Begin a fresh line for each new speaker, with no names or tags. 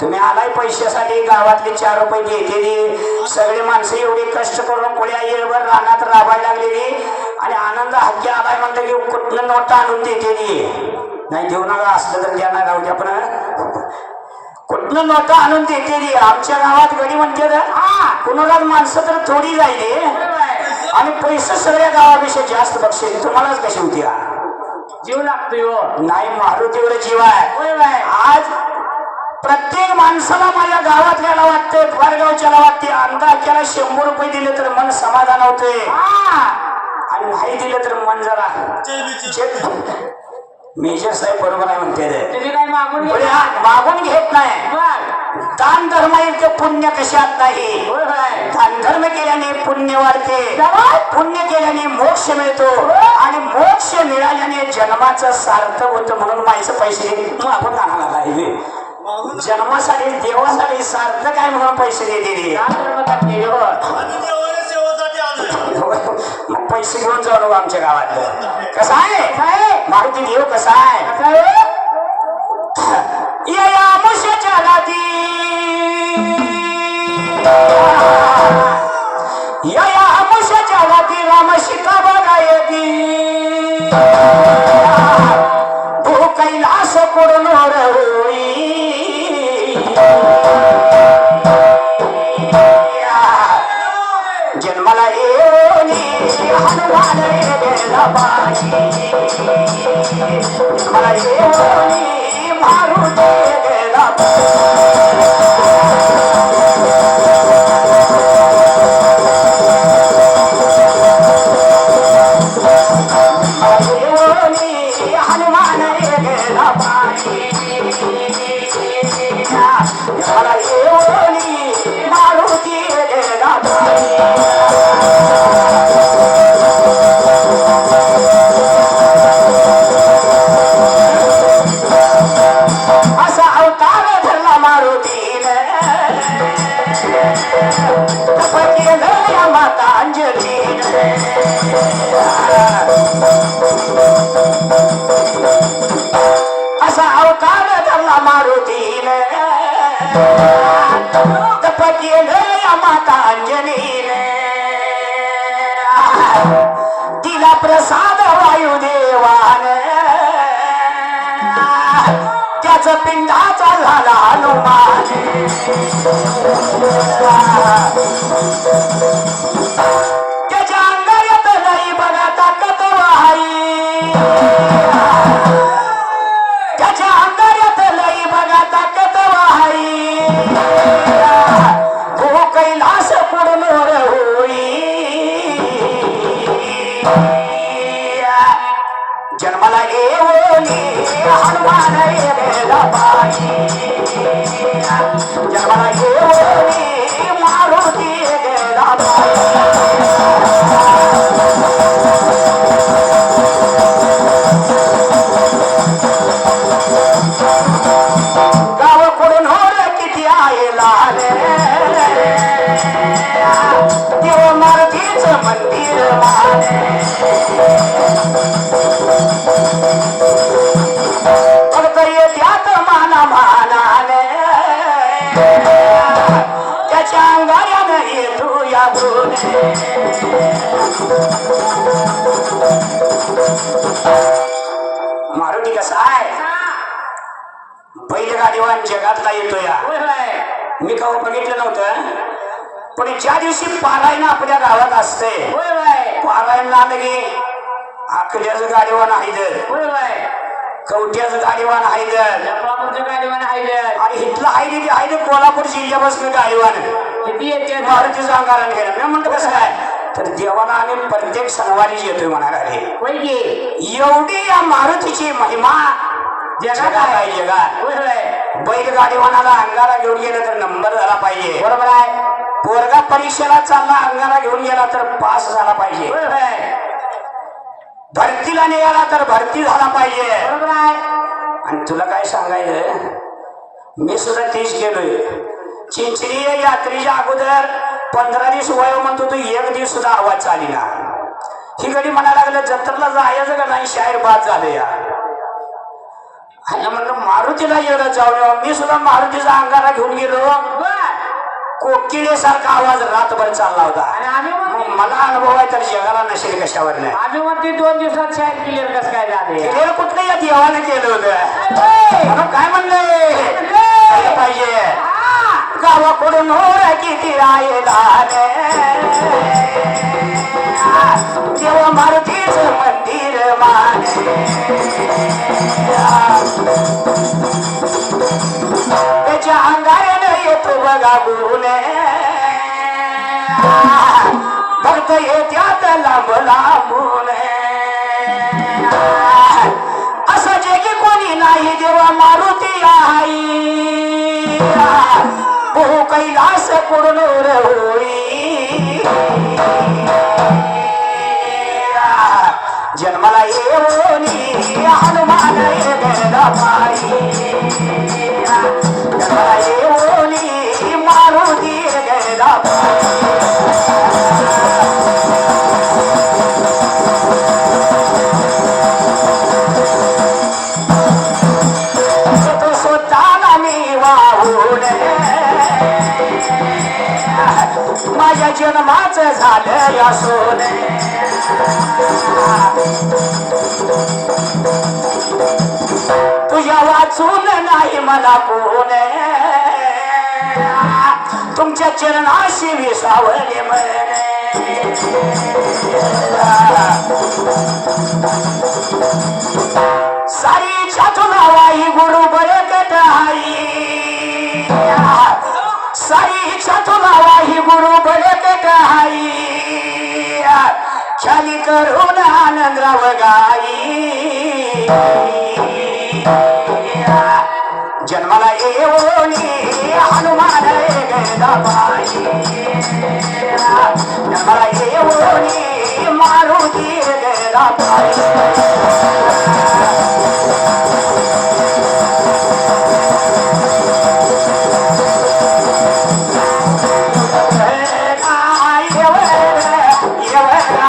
तुम्ही आलाय पैशासाठी गावातले 4 रुपये देते सगळे माणसं एवढी कष्ट करून कोळ्या येळभर रानात राबायला लागलेली आणि आनंद हक्की आलाय म्हणतो की कुठलं नोट आणून देते नाही देऊ नका असलं तर त्यांना राहू द्या पण कुठलं नोट आणून देते आमच्या गावात गडी म्हणते कुणाला माणसं तर थोडी जायली आणि पैसे सगळ्या गावापेक्षा जास्त बक्षीस तुम्हालाच कशी होती
जीव लागतोय हो
नाही मारुतीवर जीव आहे आज प्रत्येक माणसाला माझ्या गावातल्याला वाटतंय फारगावच्याला वाटते अंदाजाला 100 रुपये दिले तर मन समाधान होते आणि नाही दिलं तर मन जरा मेजर साहेब बरोबर आहे म्हणते मागून घेत नाही दान धर्म इतकं पुण्य कशात नाही दान धर्म केल्याने पुण्य वाढते पुण्य केल्याने मोक्ष मिळतो आणि मोक्ष मिळाल्याने जन्माचं सार्थक होतं म्हणून माणसं पैसे मागून आणायला पाहिजे जन्मासाठी देवासाठी सार्थक आहे म्हणून पैसे देते मग पैसे घेऊन जाऊ आमच्या गावात कसं आहे मारुती देव कसा आहे या मुशाच्या राती या मुशाच्या राती राम सीता बघायती भू कैलास पडून होई जन्माला येऊनी हनुमान गेला बाई जन्माला येऊनी मारुती गेला हनुमान गेला बाई जन्माला येऊनी मारुती गेला बाई माता अंजली असा अवतार धरला मारुतीन तप केलं माता अंजलीने तिला प्रसाद वायुदेवान त्याच पिंडाचा झाला हनुमान त्याच्या अंगात नाही बघा ताकद वाई त्याच्या अंगात नाही बघा ताकद वाई हो कैलास पडून होई जन्माला येऊनी हनुमान गेला बाई जन्माला येऊनी मारुती गेला गावाकडून होर किती आहे लहान देव मारुतीचं मंदिर माने त्यात माना मानाने त्याच्या अंगायानं येतो या मारुती कसा आहे बैलगाडीवान जगातला येतो या मी कवा बघितलं नव्हतं पण ज्या दिवशी पारायण आपल्या गावात असते पारायण आलं की आखल्याचं गाडीवान आहे कवट्याचं गाडीवान आहे गाडीवान आहे आणि इथलं आहे कोल्हापूर जिल्ह्यापासून गाडीवान मारुतीचं अंगारण गेलं मी म्हणतो कसं काय तर देवाला आम्ही प्रत्येक सणवारीच येतोय म्हणाला एवढी या मारुतीची महिमा जगात आहे जगात बैलगाडीवानाला अंगाला घेऊन गेलं तर नंबर झाला पाहिजे बरोबर आहे पोरगा परीक्षेला चालला अंगाला घेऊन गेला तर पास झाला पाहिजे भरतीला निघाला तर भरती झाला पाहिजे बरोबर आहे आणि तुला काय सांगायचं मी सुद्धा 30 गेलोय चिंचणी यात्रेच्या अगोदर 15 दिवस वय म्हणतो तू 1 दिवस सुद्धा आवाज चालीना ही गडी म्हणायला लागलं जत्रेला जायचं का नाही शायर बाद झाले या आणि म्हणलं मारुतीला गेलं जाऊन येऊ. मी सुद्धा मारुतीचा अंगारा घेऊन गेलो.
बर
कोकिळेसारखा आवाज रातभर चालला होता.
आणि आम्ही
मग
म्हणते
मला अनुभव आहे तर जगाला नसेल कशावर नाही.
आम्ही म्हणते 2 दिवसात शाळेत क्लिअर कसं काय झाले
क्लिअर कुठलं या देवाने केलं होतं. म्हणून काय म्हणलंय
म्हणलंय?
पाहिजे
हा.
गावाकडून होर किती राहिला देव मारुतीचं मंदिर माने त्याच्या अंगाने येतो बघा गुरुने भक्त येत्यात लांब लांबून असं जे की कोणी नाही देवा मारुती आई बहु कैलास कडून होळी जन्माला येऊनी हनुमान गदा पायी जन्माला येऊनी मारुती गदा तो स्वतःला मी वाहून माझ्या जन्माचं झालं या सोने तुझ्या वाचून नाही मला कोण तुमच्या चरणाशी विसावले मने सारीच्या तुलावाई गुरु बरे कटाई सारीच्या तुलावाई गुरु बरे कटाई ख्याली करून आनंदराव गाई जन्माला येऊनी हनुमान गदा पायी जन्माला येऊनी मारुती गदा